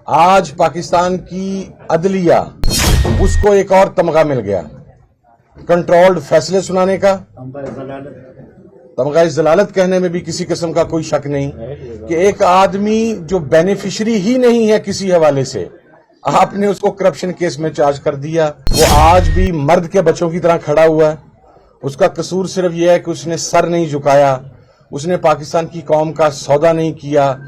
आज पाकिस्तान की अदलिया उसको एक और तमगा मिल गया कंट्रोल्ड फैसले सुनाने का। तमगा जलालत कहने में भी किसी किस्म का कोई शक नहीं कि एक आदमी जो बेनिफिशरी ही नहीं है किसी हवाले से, आपने उसको करप्शन केस में चार्ज कर दिया। वो आज भी मर्द के बच्चों की तरह खड़ा हुआ है। उसका कसूर सिर्फ यह है कि उसने सर नहीं झुकाया, उसने पाकिस्तान की कौम का सौदा नहीं किया,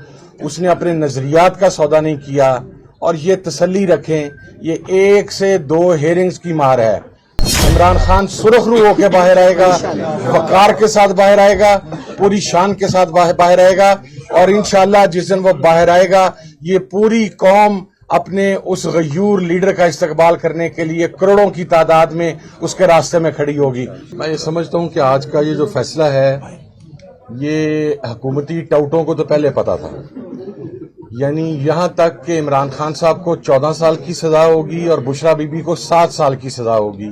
उसने अपने नजरियात का सौदा नहीं किया। और ये तसल्ली रखें, ये 1 से 2 हेयरिंग्स की मार है। इमरान खान सुरखरू होकर बाहर आएगा, वकार के साथ बाहर आएगा, पूरी शान के साथ बाहर आएगा। और इंशाअल्लाह जिस दिन वो बाहर आएगा, ये पूरी कौम अपने उस गयूर लीडर का इस्तकबाल करने के लिए करोड़ों की तादाद में उसके रास्ते में खड़ी होगी। मैं ये समझता हूं कि आज का ये जो फैसला है, ये हुकूमती टाउटों को तो पहले पता था। यानी यहां तक कि इमरान खान साहब को 14 साल की सजा होगी और बुशरा बीबी को 7 साल की सजा होगी।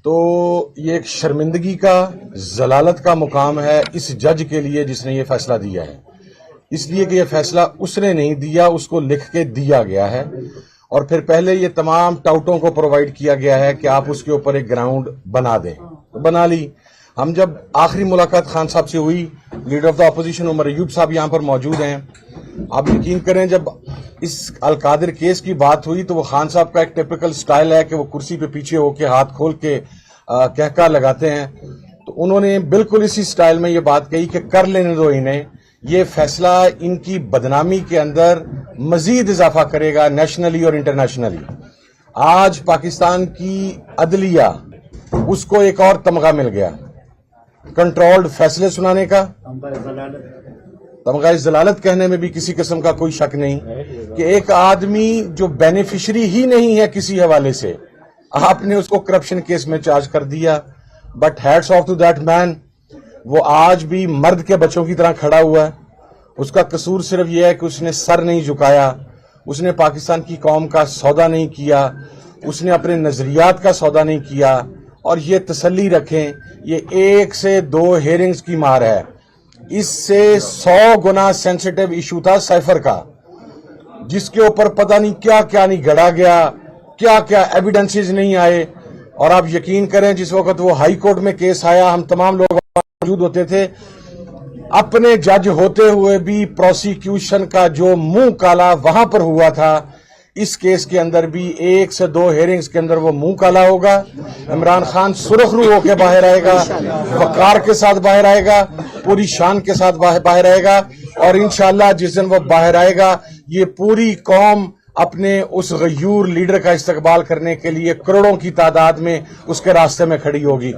तो ये एक शर्मिंदगी का, जलालत का मुकाम है इस जज के लिए जिसने ये फैसला दिया है। इसलिए कि ये फैसला उसने नहीं दिया, उसको लिख के दिया गया है। और फिर पहले ये तमाम टाउटों को प्रोवाइड किया गया है कि आप उसके ऊपर एक ग्राउंड बना दें, तो बना ली। हम जब आखिरी मुलाकात खान साहब से हुई, leader of the opposition Umar Ayub साहब यहां पर मौजूद हैं। आप यकीन करें, जब इस अलकादिर केस की बात हुई तो वो खान साहब का एक टिपिकल स्टाइल है कि वो कुर्सी पे पीछे होके हाथ खोल के कहका लगाते हैं। तो उन्होंने बिल्कुल इसी स्टाइल में ये बात कही कि कर लेने दो इन्हें, ये फैसला इनकी बदनामी के अंदर मजीद इजाफा करेगा नेशनली और इंटरनेशनली। आज पाकिस्तान की अदलिया उसको एक और तमगा मिल गया कंट्रोल्ड फैसले सुनाने का। तमगा जलालत कहने में भी किसी किस्म का कोई शक नहीं कि एक आदमी जो बेनिफिशरी ही नहीं है किसी हवाले से, आपने उसको करप्शन केस में चार्ज कर दिया। But hats off to that man, वो आज भी मर्द के बच्चों की तरह खड़ा हुआ है। उसका कसूर सिर्फ यह है कि उसने सर नहीं झुकाया, उसने पाकिस्तान की कौम का सौदा नहीं किया, उसने अपने नजरियात का सौदा नहीं किया। और ये तसल्ली रखें, ये 1 से 2 हेयरिंग्स की मार है। इससे 100 गुना सेंसिटिव इशू था साइफर का, जिसके ऊपर पता नहीं क्या क्या नहीं गढ़ा गया, क्या क्या एविडेंसेस नहीं आए। और आप यकीन करें, जिस वक्त वो हाई कोर्ट में केस आया, हम तमाम लोग मौजूद होते थे। अपने जज होते हुए भी प्रोसिक्यूशन का जो मुंह काला वहां पर हुआ था, इस केस के अंदर भी 1 से 2 हेयरिंग्स के अंदर वो मुंह काला होगा। इमरान खान सुरखरू होकर बाहर आएगा, वकार के साथ बाहर आएगा, पूरी शान के साथ बाहर आएगा। और इंशाअल्लाह जिस दिन वो बाहर आएगा, ये पूरी कौम अपने उस गयूर लीडर का इस्तकबाल करने के लिए करोड़ों की तादाद में उसके रास्ते में खड़ी होगी।